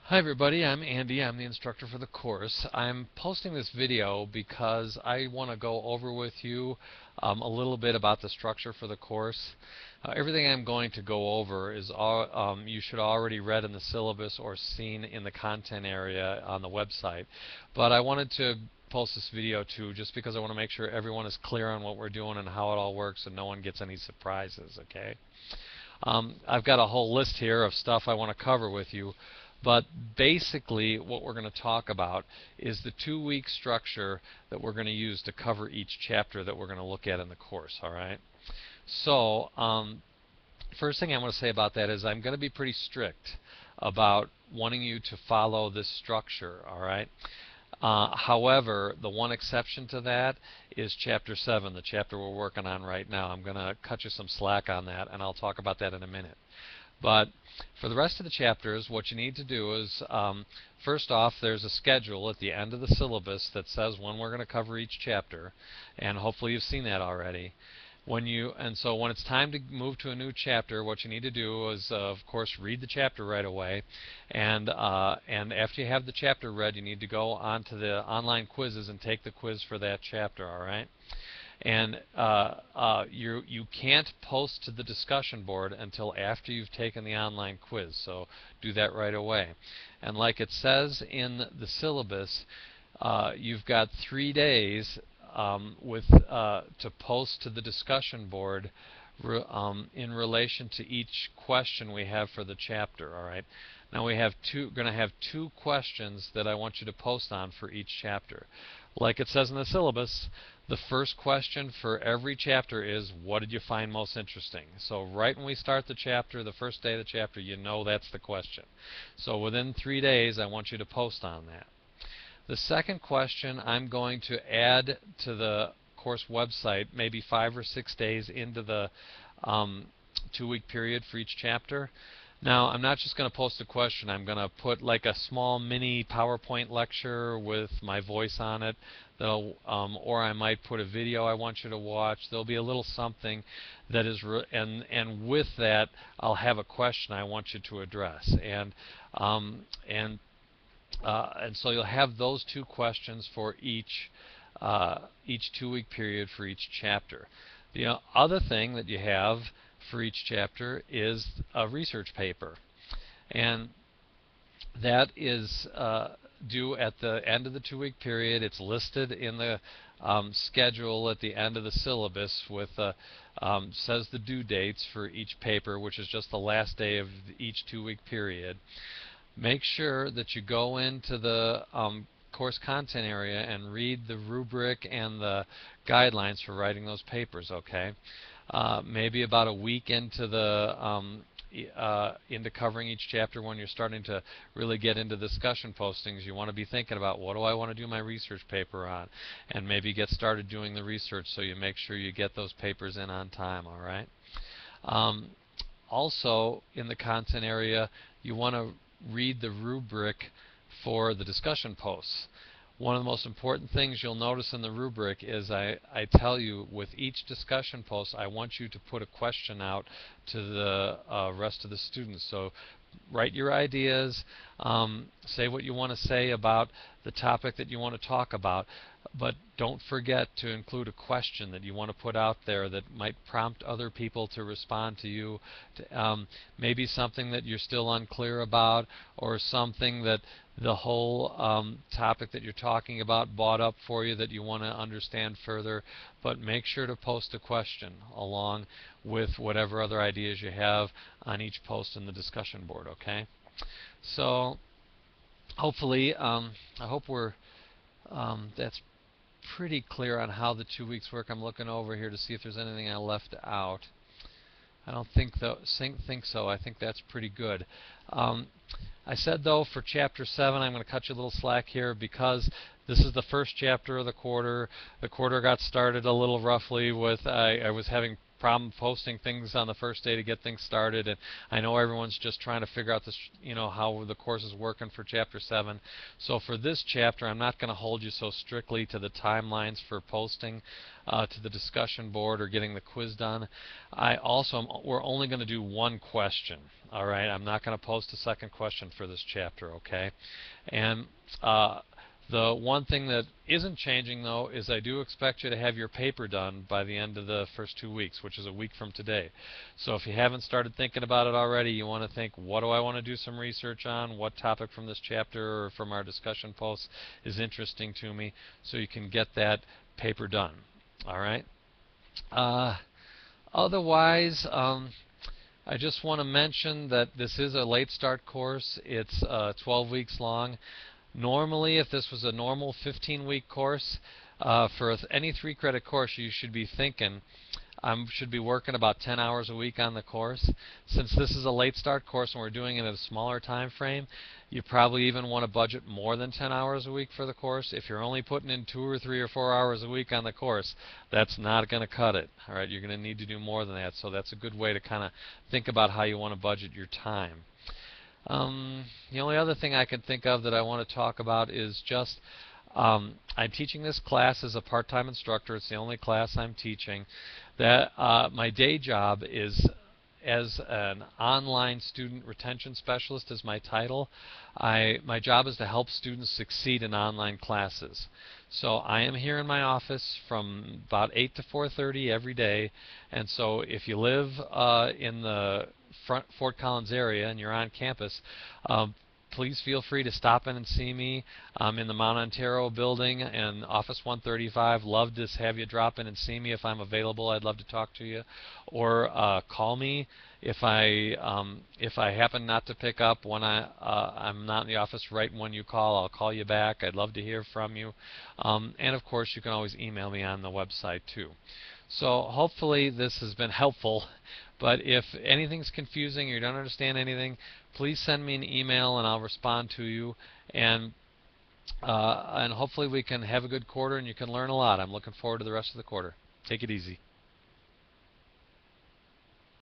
Hi everybody, I'm Andy. I'm the instructor for the course. I'm posting this video because I want to go over with you a little bit about the structure for the course. Everything I'm going to go over is all, you should already read in the syllabus or seen in the content area on the website. But I wanted to post this video too just because I want to make sure everyone is clear on what we're doing and how it all works and no one gets any surprises, okay? I've got a whole list here of stuff I want to cover with you. But basically what we're going to talk about is the 2-week structure that we're going to use to cover each chapter that we're going to look at in the course, all right? So first thing I want to say about that is I'm going to be pretty strict about wanting you to follow this structure, all right? However, the one exception to that is Chapter 7, the chapter we're working on right now. I'm going to cut you some slack on that, and I'll talk about that in a minute. But for the rest of the chapters, what you need to do is, first off, there's a schedule at the end of the syllabus that says when we're going to cover each chapter, and hopefully you've seen that already. So when it's time to move to a new chapter, what you need to do is, of course, read the chapter right away, and after you have the chapter read, you need to go onto the online quizzes and take the quiz for that chapter, all right? And you can't post to the discussion board until after you've taken the online quiz, so do that right away. And like it says in the syllabus, you've got 3 days to post to the discussion board in relation to each question we have for the chapter. All right. Now we have going to have 2 questions that I want you to post on for each chapter. Like it says in the syllabus, the first question for every chapter is, what did you find most interesting? So right when we start the chapter, the first day of the chapter, you know that's the question. So within 3 days, I want you to post on that. The second question I'm going to add to the course website maybe 5 or 6 days into the 2-week period for each chapter. Now, I'm not just going to post a question. I'm going to put like a small mini PowerPoint lecture with my voice on it, or I might put a video I want you to watch. There'll be a little something that is, and with that, I'll have a question I want you to address, and so you'll have those 2 questions for each 2-week period for each chapter. The other thing that you have for each chapter is a research paper, and that is due at the end of the 2-week period. It's listed in the schedule at the end of the syllabus with says the due dates for each paper, which is just the last day of each 2-week period. Make sure that you go into the course content area and read the rubric and the guidelines for writing those papers, okay? Maybe about a week into into covering each chapter, when you're starting to really get into discussion postings, you want to be thinking about, what do I want to do my research paper on? And maybe get started doing the research so you make sure you get those papers in on time, all right? Also, in the content area, you want to read the rubric for the discussion posts. One of the most important things you'll notice in the rubric is I tell you, with each discussion post, I want you to put a question out to the rest of the students. So write your ideas, say what you want to say about the topic that you want to talk about, but don't forget to include a question that you want to put out there that might prompt other people to respond to you. Maybe something that you're still unclear about, or something that the whole topic that you're talking about brought up for you that you want to understand further. But make sure to post a question along with whatever other ideas you have on each post in the discussion board, okay? So hopefully, I hope that's pretty clear on how the 2 weeks work. I'm looking over here to see if there's anything I left out. I don't think so. I think that's pretty good. I said, though, for Chapter 7, I'm going to cut you a little slack here because this is the first chapter of the quarter. The quarter got started a little roughly with I was having problem posting things on the first day to get things started, and I know everyone's just trying to figure out this, how the course is working for Chapter 7. So for this chapter, I'm not going to hold you so strictly to the timelines for posting to the discussion board or getting the quiz done. We're only going to do one question. All right, I'm not going to post a second question for this chapter. Okay, and the one thing that isn't changing, though, is I do expect you to have your paper done by the end of the first 2 weeks, which is a week from today. So if you haven't started thinking about it already, you want to think, what do I want to do some research on? What topic from this chapter or from our discussion posts is interesting to me? So you can get that paper done. All right? Otherwise, I just want to mention that this is a late start course. It's 12 weeks long. Normally, if this was a normal 15-week course, for any 3-credit course, you should be thinking, I should be working about 10 hours a week on the course. Since this is a late start course and we're doing it at a smaller time frame, you probably even want to budget more than 10 hours a week for the course. If you're only putting in 2 or 3 or 4 hours a week on the course, that's not going to cut it. All right, you're going to need to do more than that. So that's a good way to kind of think about how you want to budget your time. The only other thing I can think of that I want to talk about is just I'm teaching this class as a part-time instructor. It's the only class I'm teaching. That my day job is as an online student retention specialist is my title. My job is to help students succeed in online classes. So I am here in my office from about 8 to 4:30 every day, and so if you live in the Fort Collins area and you're on campus, please feel free to stop in and see me. I'm in the Mount Antero building and Office 135. Love to have you drop in and see me if I'm available. I'd love to talk to you. Or call me if I happen not to pick up when I'm not in the office right when you call. I'll call you back. I'd love to hear from you. And of course, you can always email me on the website too. So hopefully this has been helpful. But if anything's confusing or you don't understand anything, please send me an email and I'll respond to you. And hopefully we can have a good quarter and you can learn a lot. I'm looking forward to the rest of the quarter. Take it easy.